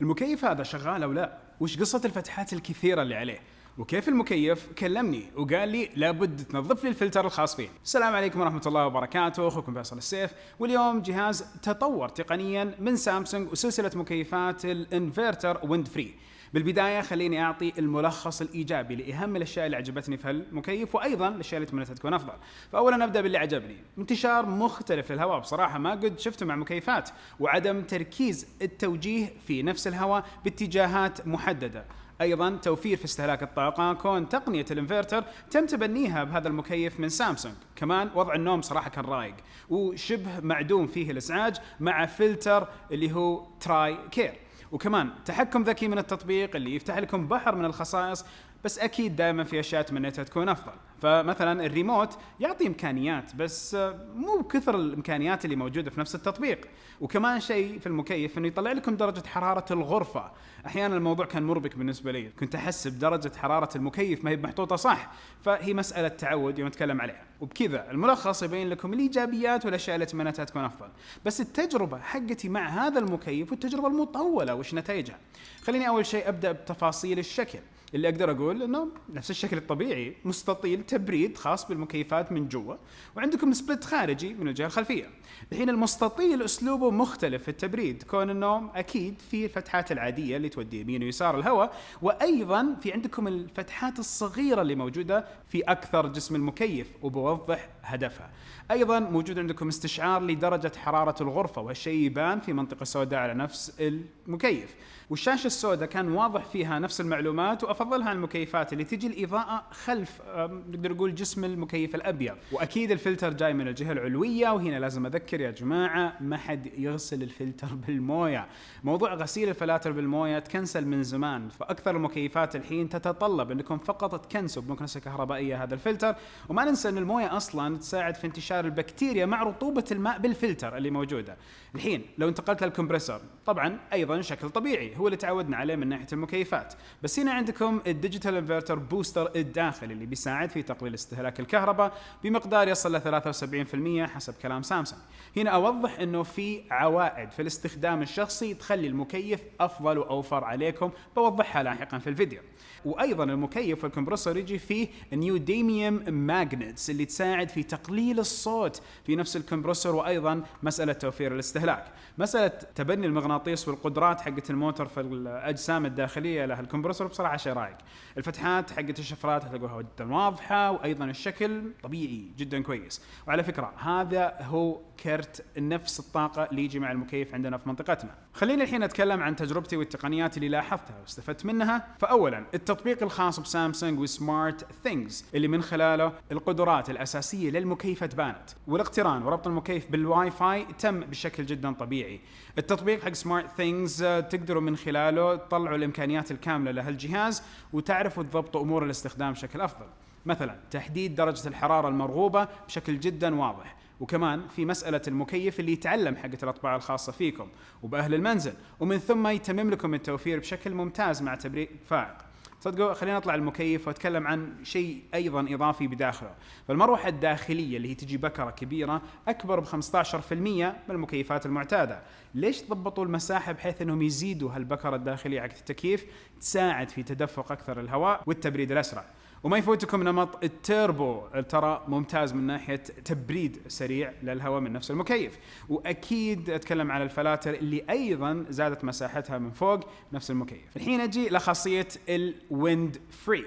المكيف هذا شغال أو لا؟ وش قصة الفتحات الكثيرة اللي عليه؟ وكيف المكيف كلمني وقال لي لابد تنظف لي الفلتر الخاص فيه. السلام عليكم ورحمة الله وبركاته، أخوكم فيصل السيف، واليوم جهاز تطور تقنيا من سامسونج وسلسلة مكيفات الانفرتر ويند فري. بالبداية خليني أعطي الملخص الإيجابي لأهم الأشياء اللي عجبتني في المكيف، وأيضا الأشياء اللي تمنيتها تكون أفضل. فأولا نبدأ باللي عجبني، انتشار مختلف للهواء، بصراحة ما قد شفته مع مكيفات، وعدم تركيز التوجيه في نفس الهواء باتجاهات محددة. ايضا توفير في استهلاك الطاقه، كون تقنيه الانفرتر تم تبنيها بهذا المكيف من سامسونج. كمان وضع النوم صراحه كان رايق وشبه معدوم فيه الازعاج مع فلتر اللي هو تراي كير. وكمان تحكم ذكي من التطبيق اللي يفتح لكم بحر من الخصائص، بس اكيد دائما في اشياء تمنيتها تكون افضل. فمثلا الريموت يعطي امكانيات، بس مو بكثر الامكانيات اللي موجوده في نفس التطبيق. وكمان شيء في المكيف انه يطلع لكم درجه حراره الغرفه. احيانا الموضوع كان مربك بالنسبه لي، كنت احس بدرجه حراره المكيف ما هي محطوطه صح، فهي مساله تعود يوم نتكلم عليها. وبكذا الملخص يبين لكم الايجابيات والاشياء اللي تمنيتها تكون افضل. بس التجربه حقتي مع هذا المكيف والتجربه المطوله وش نتائجها؟ خليني اول شيء ابدا بتفاصيل الشكل، اللي اقدر اقول انه نفس الشكل الطبيعي، مستطيل تبريد خاص بالمكيفات من جوا، وعندكم سبلت خارجي من الجهه الخلفيه. الحين المستطيل اسلوبه مختلف في التبريد، كون انه اكيد في الفتحات العاديه اللي تودي يمين ويسار الهواء، وايضا في عندكم الفتحات الصغيره اللي موجوده في اكثر جسم المكيف، وبوضح هدفها. ايضا موجود عندكم استشعار لدرجه حراره الغرفه، وهالشيء يبان في منطقه سوداء على نفس المكيف. والشاشه السوداء كان واضح فيها نفس المعلومات، وافضلها عن المكيفات اللي تجي الاضاءه خلف نقدر نقول جسم المكيف الابيض. واكيد الفلتر جاي من الجهه العلويه، وهنا لازم اذكر يا جماعه ما حد يغسل الفلتر بالمويه. موضوع غسيل الفلاتر بالمويه تكنسل من زمان، فاكثر المكيفات الحين تتطلب انكم فقط تكنسوا بمكنسه كهربائيه هذا الفلتر. وما ننسى ان المويه اصلا تساعد في انتشار البكتيريا مع رطوبه الماء بالفلتر اللي موجوده. الحين لو انتقلت للكمبريسور، طبعا ايضا شكل طبيعي هو اللي تعودنا عليه من ناحيه المكيفات، بس هنا عندكم الديجيتال انفرتر بوستر الداخلي اللي بيساعد في تقليل استهلاك الكهرباء بمقدار يصل ل 73% حسب كلام سامسونج. هنا اوضح انه في عوائد في الاستخدام الشخصي تخلي المكيف افضل واوفر عليكم، بوضحها لاحقا في الفيديو. وايضا المكيف والكمبرسور يجي فيه نيوديميوم ماجنتس اللي تساعد في تقليل الصوت في نفس الكمبرسور، وايضا مساله توفير الاستهلاك. مساله تبني المغناطيس والقدرات حقت الموتور في الاجسام الداخليه له الكمبرسور بصراحه شيء رايق. الفتحات حقت الشفرات هتلاقوها جدا واضحه، وايضا الشكل طبيعي جدا كويس. وعلى فكره هذا هو كرت نفس الطاقه اللي يجي مع المكيف عندنا في منطقتنا. خليني الحين اتكلم عن تجربتي والتقنيات اللي لاحظتها واستفدت منها. فاولا التطبيق الخاص بسامسونج وسمارت ثينجز، اللي من خلاله القدرات الاساسيه للمكيف بانت، والاقتران وربط المكيف بالواي فاي تم بشكل جدا طبيعي. التطبيق حق سمارت ثينجز تقدروا من خلاله تطلعوا الامكانيات الكامله لهالجهاز، وتعرفوا تضبطوا امور الاستخدام بشكل افضل. مثلا تحديد درجه الحراره المرغوبه بشكل جدا واضح، وكمان في مسألة المكيف اللي يتعلم حقة الأطباع الخاصة فيكم وبأهل المنزل، ومن ثم يتمم لكم التوفير بشكل ممتاز مع تبريد فائق. صدقوا خلينا نطلع المكيف واتكلم عن شيء ايضا اضافي بداخله. فالمروحه الداخليه اللي هي تجي بكره كبيره اكبر ب 15% من المكيفات المعتاده. ليش ضبطوا المساحه بحيث انهم يزيدوا هالبكره الداخليه حق التكييف، تساعد في تدفق اكثر الهواء والتبريد الاسرع. وما يفوتكم نمط التيربو، ترى ممتاز من ناحية تبريد سريع للهواء من نفس المكيف. وأكيد أتكلم على الفلاتر اللي أيضا زادت مساحتها من فوق نفس المكيف. الحين أجي لخاصية الويند فري.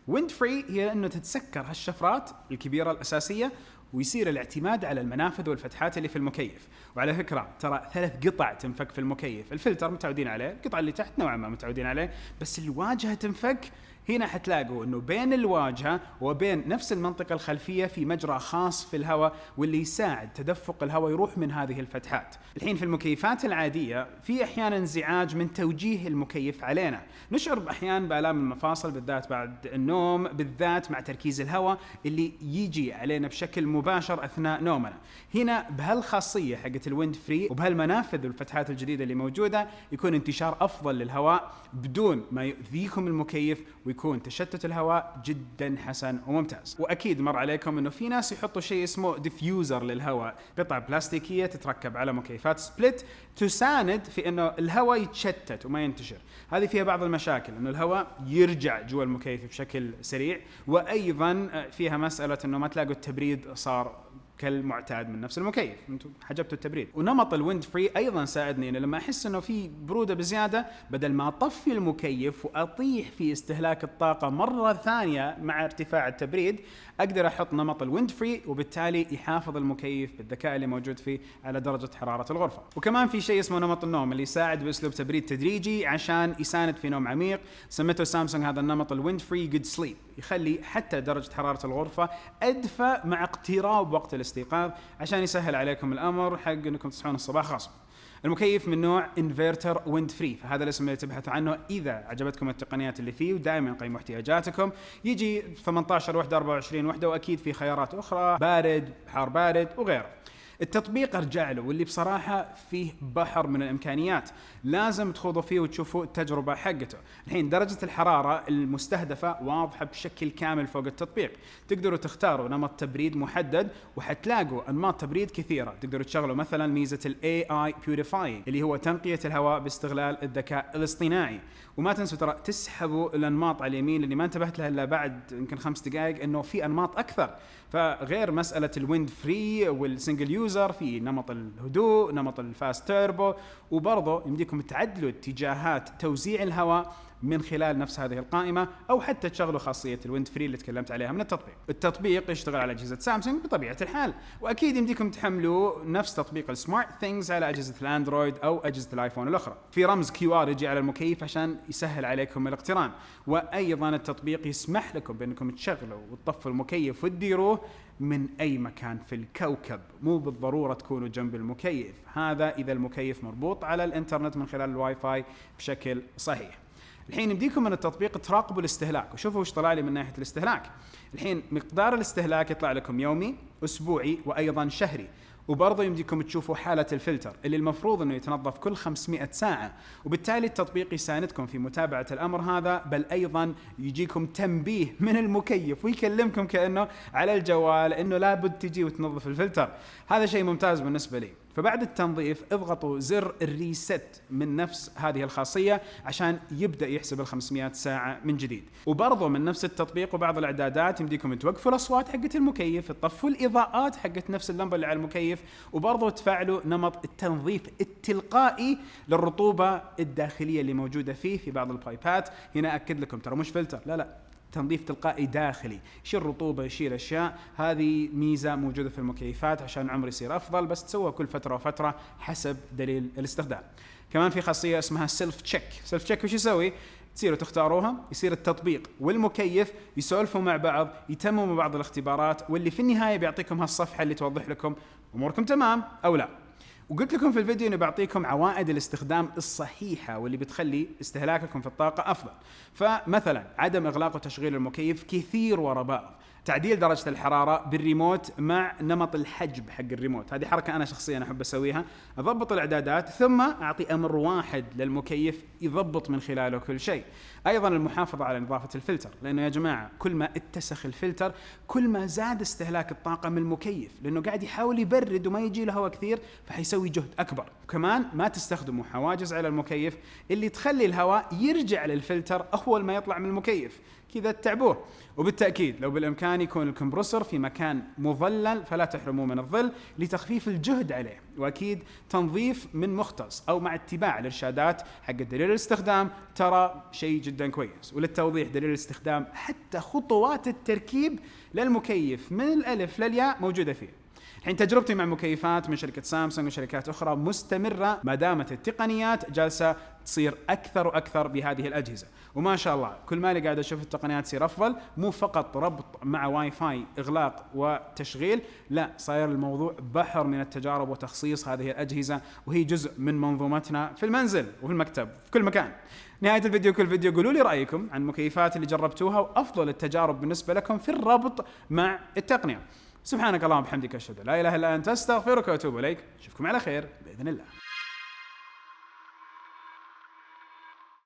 ويند فري هي أنه تتسكر هالشفرات الكبيرة الأساسية، ويصير الاعتماد على المنافذ والفتحات اللي في المكيف. وعلى فكرة ترى 3 قطع تنفك في المكيف. الفلتر متعودين عليه، القطعة اللي تحت نوعا ما متعودين عليه، بس الواجهة تنفك. هنا حتلاقوا انه بين الواجهه وبين نفس المنطقه الخلفيه في مجرى خاص في الهواء، واللي يساعد تدفق الهواء يروح من هذه الفتحات. الحين في المكيفات العاديه في احيانا انزعاج من توجيه المكيف علينا، نشعر احيانا بالام المفاصل بالذات بعد النوم، بالذات مع تركيز الهواء اللي يجي علينا بشكل مباشر اثناء نومنا. هنا بهالخاصيه حقت الويند فري وبهالمنافذ والفتحات الجديده اللي موجوده، يكون انتشار افضل للهواء بدون ما يؤذيكم المكيف، ويكون تشتت الهواء جدا حسن وممتاز. واكيد مر عليكم انه في ناس يحطوا شيء اسمه ديفيوزر للهواء، قطعه بلاستيكيه تتركب على مكيفات سبليت تساند في انه الهواء يتشتت وما ينتشر. هذه فيها بعض المشاكل، انه الهواء يرجع جوا المكيف بشكل سريع، وايضا فيها مساله انه ما تلاقوا التبريد صار كالمعتاد من نفس المكيف، انتم حجبتوا التبريد. ونمط الويند فري ايضا ساعدني انه لما احس انه في بروده بزياده، بدل ما اطفي المكيف واطيح في استهلاك الطاقه مره ثانيه مع ارتفاع التبريد، اقدر احط نمط الويند فري، وبالتالي يحافظ المكيف بالذكاء اللي موجود فيه على درجه حراره الغرفه. وكمان في شيء اسمه نمط النوم اللي يساعد باسلوب تبريد تدريجي عشان يساند في نوم عميق. سمته سامسونج هذا النمط الويند فري جود سليب، يخلي حتى درجه حراره الغرفه ادفى مع اقتراب وقت الاستيقاظ، عشان يسهل عليكم الامر حق انكم تصحون الصباح غصب. المكيف من نوع انفرتر ويند فري، فهذا الاسم اللي تبحثوا عنه اذا عجبتكم التقنيات اللي فيه، ودائما قيموا احتياجاتكم. يجي 18 وحده، 24 وحده، واكيد في خيارات اخرى، بارد، حار بارد وغيره. التطبيق ارجع له، واللي بصراحه فيه بحر من الامكانيات، لازم تخوضوا فيه وتشوفوا التجربه حقته. الحين درجه الحراره المستهدفه واضحه بشكل كامل فوق التطبيق، تقدروا تختاروا نمط تبريد محدد، وحتلاقوا انماط تبريد كثيره. تقدروا تشغلوا مثلا ميزه الاي اي بيوريفاينج اللي هو تنقيه الهواء باستغلال الذكاء الاصطناعي. وما تنسوا ترى تسحبوا الانماط على اليمين اللي ما انتبهت لها الا بعد يمكن 5 دقائق، انه في انماط اكثر. فغير مساله الويند فري والسنجل يوزر، في نمط الهدوء، نمط الفاست تيربو، وبرضه يمديكم تعدلوا اتجاهات توزيع الهواء من خلال نفس هذه القائمة، أو حتى تشغلوا خاصية الويند فري اللي تكلمت عليها من التطبيق. التطبيق يشتغل على أجهزة سامسونج بطبيعة الحال، وأكيد يمديكم تحملوا نفس تطبيق السمارت ثينجز على أجهزة الأندرويد أو أجهزة الآيفون الأخرى. في رمز QR يجي على المكيف عشان يسهل عليكم الاقتران، وأيضا التطبيق يسمح لكم بأنكم تشغلوا وتطفوا المكيف وتديروه من أي مكان في الكوكب، مو بالضرورة تكونوا جنب المكيف. هذا إذا المكيف مربوط على الإنترنت من خلال الواي فاي بشكل صحيح. الحين يمديكم من التطبيق تراقبوا الاستهلاك، وشوفوا وش طلع لي من ناحية الاستهلاك. الحين مقدار الاستهلاك يطلع لكم يومي، أسبوعي، وأيضا شهري. وبرضه يمديكم تشوفوا حالة الفلتر اللي المفروض انه يتنظف كل 500 ساعة، وبالتالي التطبيق يساندكم في متابعة الامر هذا، بل ايضا يجيكم تنبيه من المكيف ويكلمكم كأنه على الجوال انه لابد تجي وتنظف الفلتر. هذا شيء ممتاز بالنسبة لي. فبعد التنظيف اضغطوا زر الريست من نفس هذه الخاصية عشان يبدأ يحسب 500 ساعة من جديد. وبرضه من نفس التطبيق وبعض الاعدادات يمديكم توقفوا الاصوات حقت المكيف، تطفوا الاضاءات حقت نفس اللمبة اللي على المكيف، وبرضه تفعلوا نمط التنظيف التلقائي للرطوبة الداخلية اللي موجودة فيه. في بعض البايبات هنا أكد لكم ترى مش فلتر، لا تنظيف تلقائي داخلي، يشيل رطوبة، يشيل أشياء. هذه ميزة موجودة في المكيفات عشان العمر يصير أفضل، بس تسوى كل فترة وفترة حسب دليل الاستخدام. كمان في خاصية اسمها سيلف تشيك. سيلف تشيك وش يسوي؟ تصيروا تختاروها، يصير التطبيق والمكيف يسولفوا مع بعض، يتمموا بعض الاختبارات، واللي في النهاية بيعطيكم هالصفحة اللي توضح لكم أموركم تمام أو لا. وقلت لكم في الفيديو انه بعطيكم عوائد الاستخدام الصحيحة واللي بتخلي استهلاككم في الطاقة افضل. فمثلا عدم اغلاق وتشغيل المكيف كثير ورا بعض، تعديل درجة الحرارة بالريموت مع نمط الحجب حق الريموت، هذه حركة أنا شخصيا أحب أسويها، أضبط الإعدادات ثم أعطي أمر واحد للمكيف يضبط من خلاله كل شيء. أيضا المحافظة على نظافة الفلتر، لأنه يا جماعة كل ما اتسخ الفلتر كل ما زاد استهلاك الطاقة من المكيف، لأنه قاعد يحاول يبرد وما يجي له هواء كثير فحيسوي جهد أكبر. وكمان ما تستخدموا حواجز على المكيف اللي تخلي الهواء يرجع للفلتر أول ما يطلع من المكيف، كذا تتعبوه. وبالتأكيد لو بالإمكان يكون الكمبرسور في مكان مظلل فلا تحرموه من الظل لتخفيف الجهد عليه. وأكيد تنظيف من مختص أو مع اتباع الإرشادات حق دليل الاستخدام ترى شيء جدا كويس. وللتوضيح دليل الاستخدام حتى خطوات التركيب للمكيف من الألف للياء موجودة فيه. الحين تجربتي مع مكيفات من شركة سامسونج وشركات أخرى مستمرة ما دامت التقنيات جالسة تصير أكثر وأكثر بهذه الأجهزة، وما شاء الله كل ما قاعد أشوف التقنيات تصير أفضل، مو فقط ربط مع واي فاي إغلاق وتشغيل، لا صاير الموضوع بحر من التجارب وتخصيص هذه الأجهزة، وهي جزء من منظومتنا في المنزل وفي المكتب في كل مكان. نهاية الفيديو كل فيديو قولوا لي رأيكم عن المكيفات اللي جربتوها وأفضل التجارب بالنسبة لكم في الربط مع التقنية. سبحانك اللهم وبحمدك أشهد أن لا إله إلا أنت أستغفرك وأتوب إليك. أشوفكم على خير بإذن الله.